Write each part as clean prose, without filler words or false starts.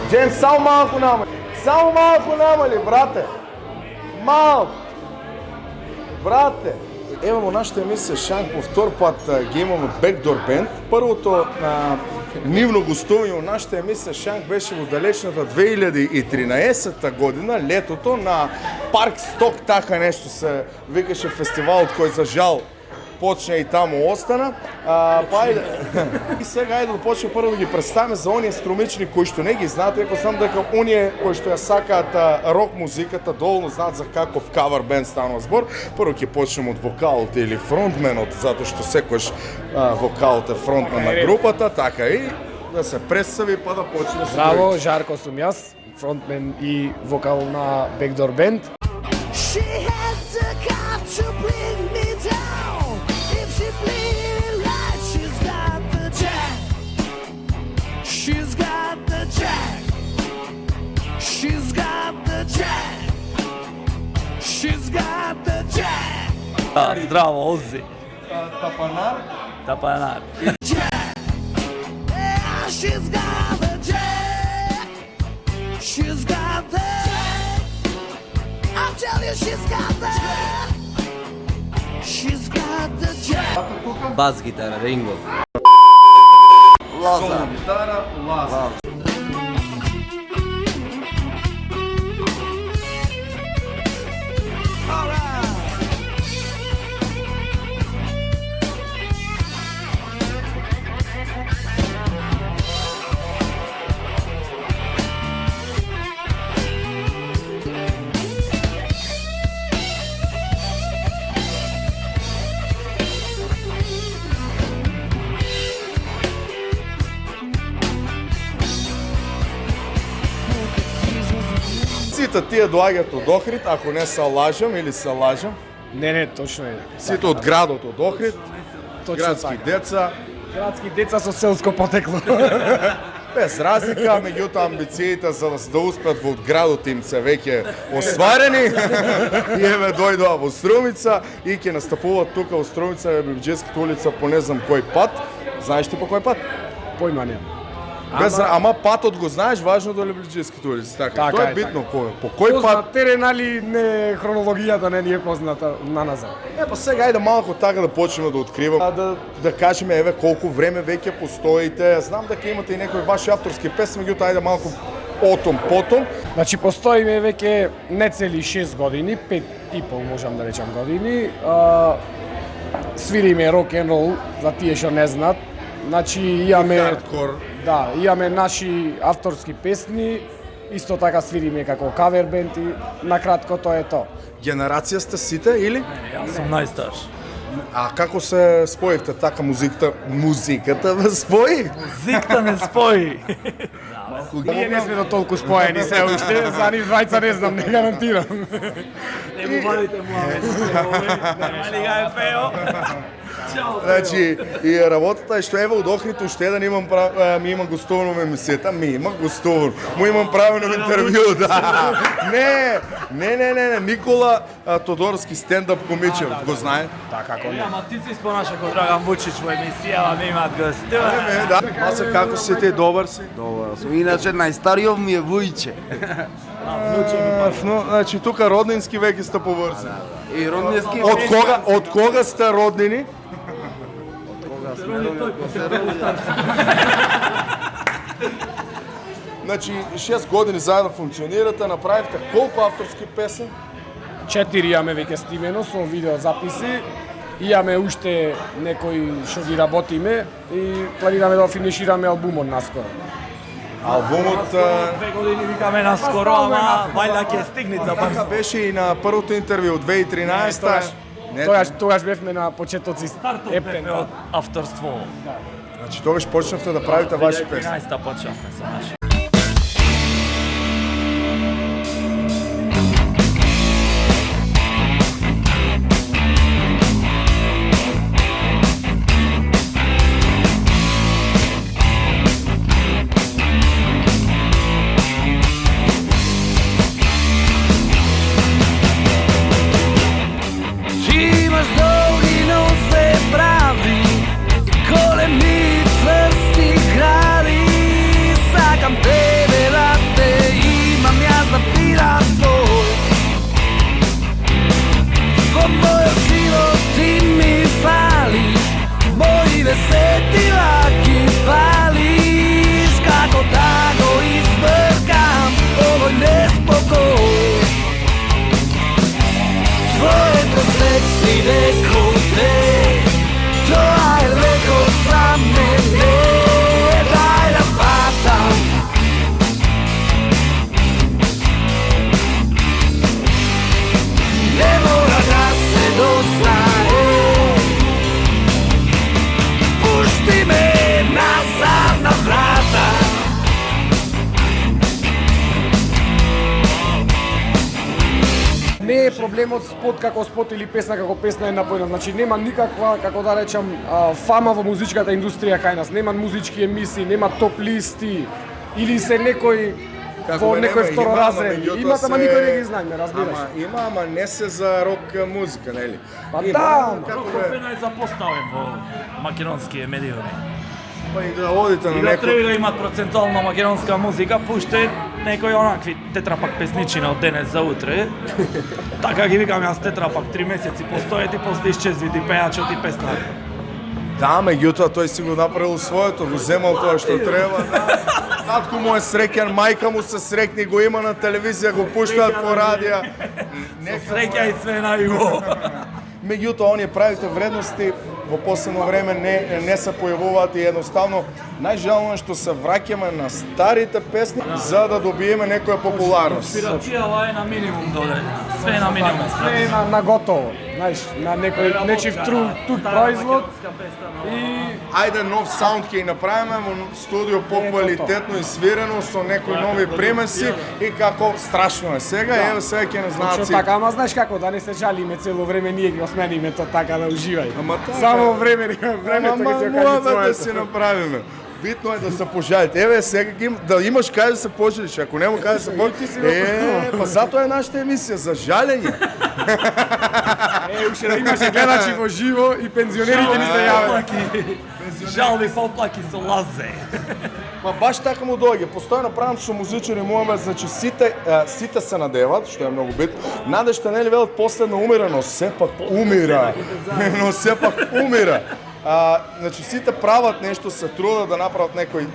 Джеймс, само малко намали. Само малко намали, брате. Малко. Брате. Ево во нашата емисија Шанк по втор пат ги имаме Backdoor Band. Првото нивно гостување во нашата емисија Шанк беше во далечната 2013 година, летото на Парк Сток, така нешто се викаше фестивалот кој за жал почна и таму остана. И сега ајде да почне прво да ги представиме за оние струмични кои што не ги знаат, иако знам дека оние кои што ја сакаат рок музиката доволно знаат за каков кавер бенд станува збор. Прво ќе почнеме од вокалот или фронтменот, затоа што секојаш вокалот е фронтмен на групата, така и да се представи па да почне. Здраво, Жарко сум јас, фронтмен и вокал на Backdoor Band. Здраво, Ози. Тапанар. Тапанар. Бас гитара, Ринго. Соло гитара, Лазар. Сите тие доаѓаат од Охрид, ако не се лажам или се лажам. Не, точно е. Сите од градот од Охрид, Точно градски така. деца, Градски деца со селско потекло. без разлика, меѓутоа амбициите за да успеат во градот им се веќе остварени. И еве дојдоа во Струмица и ќе настапуваат тука во Струмица, Лебелиджиската улица по не знам кој пат. Знаеш ти по кој пат? Појма немам. Ама патот го знаеш, важно до Лебелиджиската улица. Така, тоа е битно. По кој пат? Познат терен, али не хронологијата не ни е позната на назад. Па сега ајде малку така да почнеме да откриваме, да кажеме еве колку време веќе постоите. Знам дека имате и некои ваши авторски песни, меѓутоа ајде малку потом. Значи постоиме веќе не цели 6 години, 5 и пол можам да речам години. Свириме рок н рол за тие што не знаат. Значи имаме Хардкор. Да, имаме наши авторски песни, исто така свириме како кавер бенд и накратко тоа е тоа. Генерација сте сите или? Јас сум најстарш. А како се споивте така музиката ве спои? Музиката не спои. Ние не сме до толку споени се уште, за нив двајца не знам, не гарантирам. Не му вадите муавет. Али га е пео. Значи, и работата е што еве од Охрид уште еден ми има гостувано во емисијата, му имам правено интервју, да. Не, Никола Тодорски стендап комичар, го знае? Да, како не. Ама ти се испонаша ко Драган Вучич во емисија, ми имаат гостување. Да. Масе, како си ти, добар си? Добар сум. Иначе најстариот ми е Вујче. Значи, тука роднински веќе сте поврзани. И роднински Од кога сте роднини? Значи, 6 години заедно функционирате, направивте колку авторски песни? 4 имаме веќе стимено со видеозаписи. Имаме уште некои што ги работиме и планираме да финишираме албумот наскоро. Албумот 2 години викаме наскоро, ама вајда ќе стигне за така беше и на првото интервју од 2013. Тогаш бевме на почетоци ептен. од авторство. Значи тогаш почнавте да правите ваши песни. 13-та почнавме со наши. Golemi čvrsti krali, sakam проблемот спот како спот или песна како песна е напојна. Значи нема никаква, како да речам, фама во музичката индустрија кај нас. Нема музички емисии, нема топ листи или се некој во некој второразред. Имат, ама никој не ги знае, ме разбираш. Ама не се за рок музика, нели? Па да, Роков е најзапоставен во македонские медиуми. Па и да одите на И да некој... треба да имат процентуално македонска музика, пуште некои онакви тетрапак песничина од денес за утре. Така ги викам јас тетрапак, 3 месеци постојат и после исчезви ти пејачот и песна. Да, меѓутоа тој си го направил своето, го земал тоа што треба. Татко му е среќен, мајка му се среќни, го има на телевизија, го пуштаат по радија. Среќа и све на југо. Меѓутоа, оние правите вредности во последно време не се појавуваат и едноставно најжално е што се враќаме на старите песни за да добиеме некоја популарност. Инспирацијава е на минимум додадена. Све е на минимум. све е на готово. Знаеш, на некој нечив тук производ и Ајде нов саунд ќе направиме во студио поквалитетно и свирено со некои нови примеси и како страшно е сега, еве сега ќе не знаат Точно си. така, ама знаеш како, да не се жалиме цело време, ние ги осмениме тоа така да уживај. Ама така. Само времето ќе се Ама окаже да си направиме. Битно е да се пожалите. Еве сега да имаш кај да се пожалиш, ако нема кај да се пожалиш. Па затоа е нашата емисија за жалење. уште да имаше гледачи во живо и пензионерите ни се јават. Жалби поплаки со лазе. Па баш така му доаѓа. Постојано правам со музичари моје, значи сите се надеват, што е многу битно. Надежта нели велат последно умира, но сепак умира. Но сепак умира. Значи сите прават нешто, се трудат да направат некој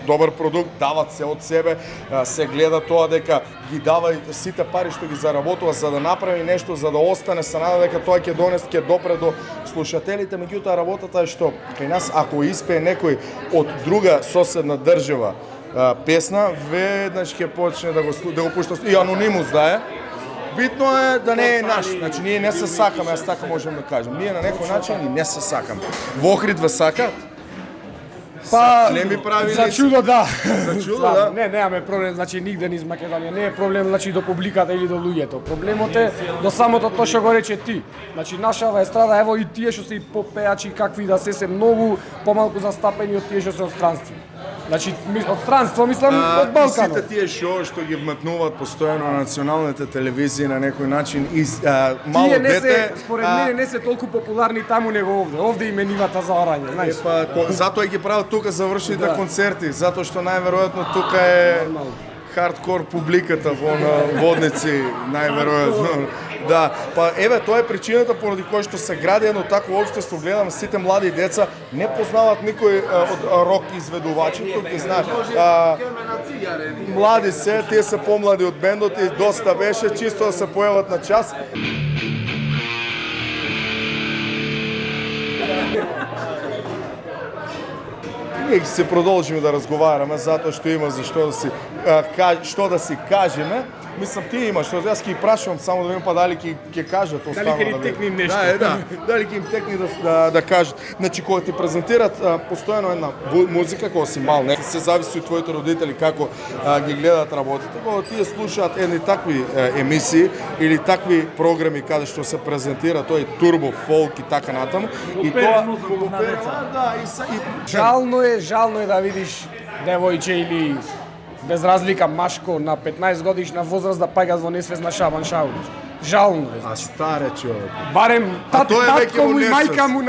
добар продукт, дават се од себе, се гледа тоа дека ги дава сите пари што ги заработува за да направи нешто, за да остане, се нада дека тоа ќе допре до слушателите, меѓутоа работата е што кај нас ако испее некој од друга соседна држава песна, веднаш ќе почне да го пушта и анонимус да е. Битно е да не е наш, значи ние не се сакаме, јас така можам да кажам. Ние на некој начин и не се сакаме. Во Охрид ве сакаат? Па, не ми прави за лице. чудо да. За чудо, да. Не, немаме проблем, значи нигде низ Македонија. Не е проблем, значи до публиката или до луѓето. Проблемот е до самото тоа што го рече ти. Значи нашава естрада, ево и тие што се и попеачи какви да се многу помалку застапени од тие што се од странство. Значи од странство мислам од Балканот. Сите тие што ги вметнуваат постојано на националните телевизии на некој начин и мало Тие не се, дете според мене не се толку популарни таму него овде. Овде им е нивата за орање, знаеш. Затоа ги прават тука завршните концерти, затоа што најверојатно тука е хардкор публиката во водници, најверојатно. Да, па еве тоа е причината поради која што се гради едно такво општество, гледам сите млади деца не познаваат никој од рок изведувачи, тук ги знаеш. Млади се, тие се помлади од бендот и доста беше чисто да се појават на час. Ние ќе се продолжиме да разговараме затоа што има за што да си кажеме. Мислам ти имаш, што јас ќе ги прашувам само да видам па дали ќе кажат останало. Дали ќе ни текне нешто. Да, дали ќе им текне да кажат. Значи кога ти презентират постојано една музика кога си мал, не се зависи од твоите родители како ги гледат работите. Кога тие слушаат едни такви емисии или такви програми каде што се презентира тој турбо фолк и така натаму и тоа да и Жално е да видиш девојче или без разлика машко на 15 годишна возраст да паѓат во несвесна Шабан Шаулич. Жално е. А старе човек. Барем тој е веќе татко во му и несвест. мајка му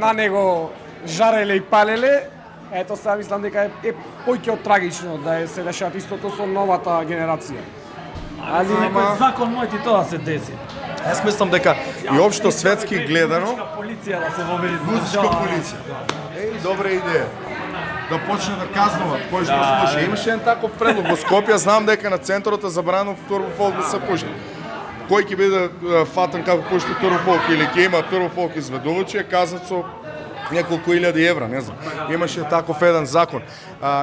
на него жареле и палеле. Ето сега мислам дека е поќе од трагично да се дешава истото со новата генерација. Али некој закон мој ти тоа се деси. Јас мислам дека и општо светски гледано Полиција да се воведе. музичка полиција. Добра идеја. Да почне да казнуваат кој што слуша. Имаше еден таков предлог во Скопје, знам дека на центарот е забрано турбофолк да се пушти. Кој ќе биде фатен како пушти турбофолк или ќе има турбофолк изведувачи е казнат со неколку илјади евра, не знам. Имаше таков еден закон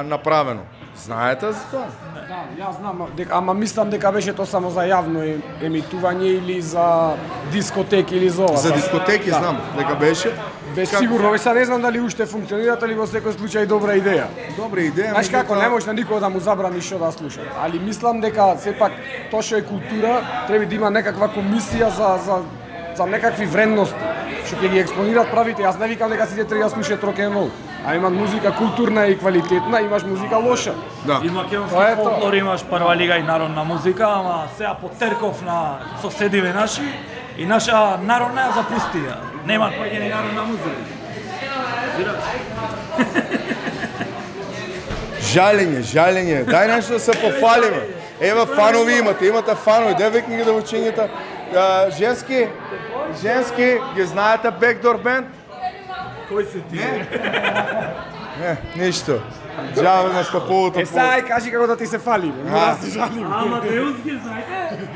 направено. Знаете за тоа? Да, јас знам, ама мислам дека беше тоа само за јавно емитување или за дискотеки или за ова. За дискотеки знам дека беше. Без сигурно, сега не знам дали уште функционираат или во секој случај добра идеја. Добра идеја. Знаеш како, меѓутоа- не можеш на никој да му забрани што да слуша. Али мислам дека сепак тоа што е култура, треба да има некаква комисија за некакви вредности што ќе ги експонираат правите. Јас не викам дека сите треба да слушаат рок н рол. А имат музика културна и квалитетна, имаш музика лоша. Да. И Тоа македонски е тоа. фолклор имаш прва лига и народна музика, ама сега потерков на соседиве наши и наша народна ја запустија. Нема кој е народна музика. Жалење. Дај нешто да се пофалиме. Ева фанови имате фанови. Де викни ги да учињата. Женски, ги знаете Backdoor Band? Кој се ти? Не, ништо. Джаве на стаповото. Ај кажи како да ти се фали, бе. Мора да се жалим. Ама дејуски знаете?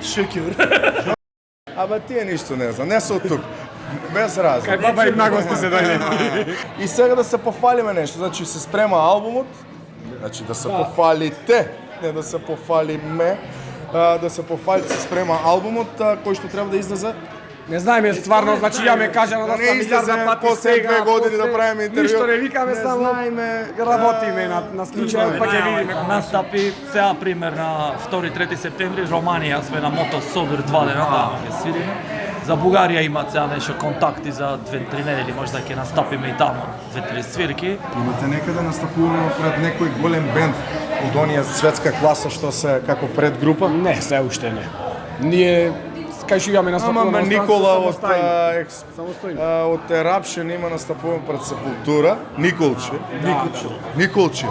Шекер. Абе тие ништо не знам, не се од тук. Без разлика. Кај баба и нагости се дојде. И сега да се пофалиме нешто, значи се спрема албумот, значи да се пофалите, не да се пофалиме, да се пофалите, се спрема албумот, кој што треба да излезе. Не знаеме стварно, значи ја ме кажано да Не сам излезе милиарда пати после сега, 2 години после- да правиме интервју. Ништо не викаме, Не само знаеме, работиме на случајот, па ќе видиме. Настапи сега пример на 2-3 септември Романија сме на Мото Собир 2 дена тamo ќе свириме. За Бугарија имаат сега нешто контакти за 2-3 недели, можда ќе настапиме и тамо 2-3 свирки. Имате некаде настапуваме пред некој голем бенд од онија светска класа што се како предгрупа? Не, се уште не. Ние кај што имаме настапуваме Ама на Никола од самостојно. од Ерапшен има настапуван пред Сепултура, Николче. Николче.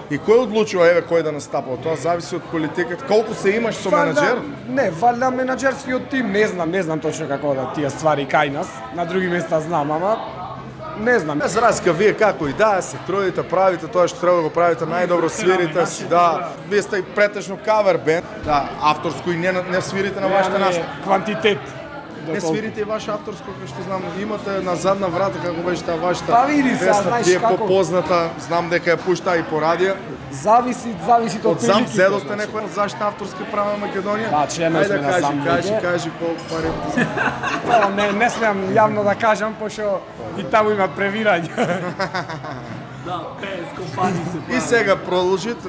И кој одлучува еве кој да настапува? Тоа зависи од политиката. Колку се имаш со менаџер? Не, валја менаџерскиот тим, не знам точно како да тие ствари кај нас. На други места знам, ама не знам. Без разлика, вие како и да се трудите, правите тоа што треба да го правите најдобро, свирите си, да. Вие сте и претежно кавер бенд, да, авторско и не свирите на вашата настап. Квантитет. Не свирите и ваше авторско, кој што знам, имате на задна врата како беше таа вашата. Па види сега, песна, знаеш ти е како. попозната, знам дека ја пушта и по радио. Зависи од Од сам приликите. зедовте некој од заштита авторски права на Македонија? Да, член сме на сам лиге. кажи колку пари. Тоа не смеам јавно да кажам, пошто и таму имат превирање. Да, ПС компании се И сега продолжите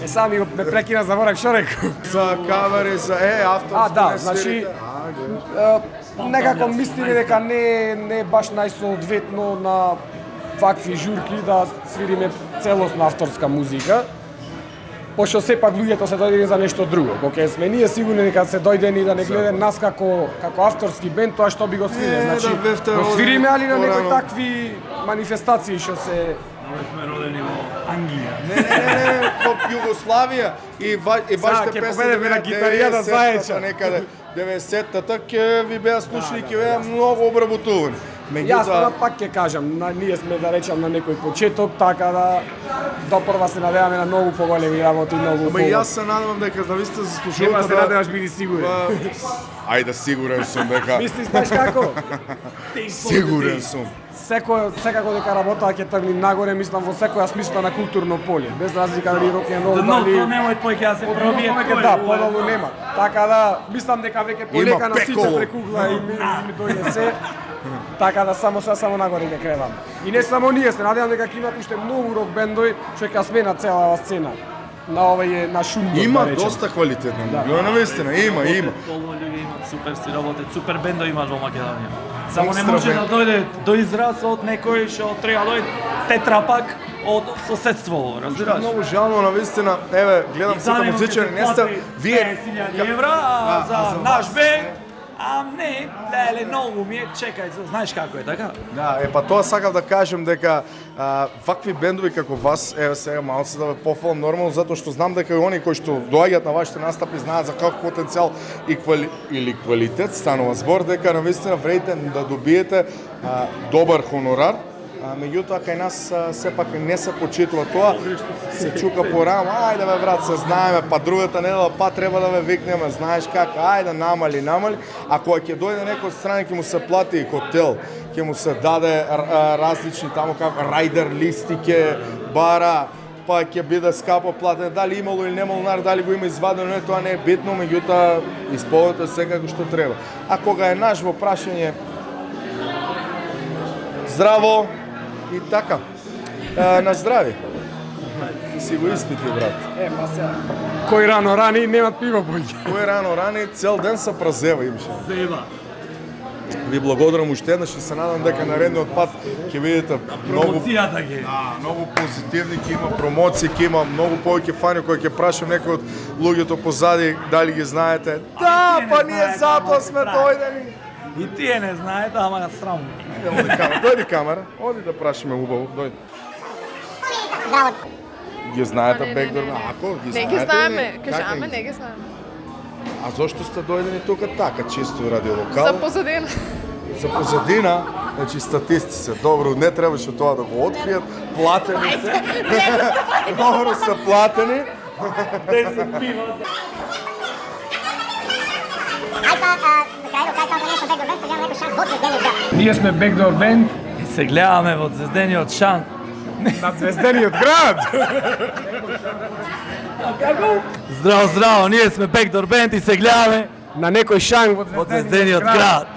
Сами ме прекина, заборав што реков. за кавери, за авторски. А, да, не значи, свирите. Некако мислиме дека не е баш најсоодветно на вакви журки да свириме целосна авторска музика. Пошто сепак луѓето се дојдени за нешто друго. Кога сме ние сигурни дека се дојдени да не гледа нас како авторски бенд, тоа што би го свириме. Не, Значи, да бевте го свириме, али на некои порано. такви манифестации што се сме родени во Англија. Не, во Југославија и вашите ќе песни победиме на гитаријата заеча. Некаде 90-та ќе ви беа слушани, ќе беа многу обработувани. Јас тоа пак ќе кажам, ние сме да речам на некој почеток, така да допрва се надеваме на многу поголеми работи, многу. Ама јас се надевам дека зависите за Нема слушалите се надеваш, биди сигурен. Ајде, сигурен сум дека. Мислиш, знаеш како? Сигурен сум. Секако дека работата ќе тргне нагоре, мислам во секоја смисла на културно поле, без разлика дали рок н рол, Дното дали немој поќе да се пробие повеќе да, подолу нема. Така да, мислам дека веќе полека на сите пеколо. прекугла и ми дојде се. Така да само нагоре ќе креваме. И не само ние, се надевам дека ќе имат уште многу рок бендови што ќе сменат целава сцена на овој на шумно. Има доста квалитетна музика, навистина, има. Полно луѓе имат супер си работат, супер бендови имаш во Македонија. Само не Екстра може бенд. да дојде до израз од некој што треба да дојде тетрапак од соседство, разбираш? Многу жално навистина. Еве, гледам сите музичари, не сте вие 50.000 евра а за наш бенд. А не, леле, многу ми е, чекај, знаеш како е, така? Да, па тоа сакав да кажем дека вакви бендови како вас, еве сега малце да ве пофалам нормално затоа што знам дека и они кои што доаѓаат на вашите настапи знаат за каков потенцијал и или квалитет станува збор дека навистина вредите да добиете добар хонорар. Меѓутоа кај нас сепак не се почитува тоа, се чука по рама, ајде бе брат, се знаеме, па другата недела па треба да ве викнеме, знаеш како, ајде намали. А кога ќе дојде некој од страна ќе му се плати и хотел, ќе му се даде различни таму како рајдер листи ќе бара, па ќе биде скапо платен, дали имало или немало нар, дали го има извадено, не, тоа не е битно, меѓутоа исполнете секако што треба. А кога е наш во прашање Здраво! И така. На здраве. Си го изпити, брат. Па сега. Кој рано рани немат пиво поќе. Кој рано рани, цел ден се празева имаше. Зева. Ви благодарам уште еднаш и се надам дека наредниот пат ќе видите многу Промоцијата ги. многу позитивни, ќе има промоции, ќе има многу повеќе фани кои ќе прашам некои од луѓето позади дали ги знаете. Да, тие не па ние знаете, затоа ама сме страх. дојдени. И тие не знаете, ама на срамно. Дојди камера, оди да прашаме убаво, дојди. Ги знаете бекдор, ако ги Не знаете. ги знаеме, ли? Как кажаме, ги- не ги знаеме. А зошто сте дојдени тука така, чисто ради локал? За позадина. За позадина, значи статисти се, добро, не требаше тоа да го откријат, платени се. Добро се платени. Ние сме Backdoor Band И се гледаме во звездениот шанк. на звездениот град. Здраво, здраво, ние сме Backdoor Band и се гледаме На некој шанг во во звездениот град.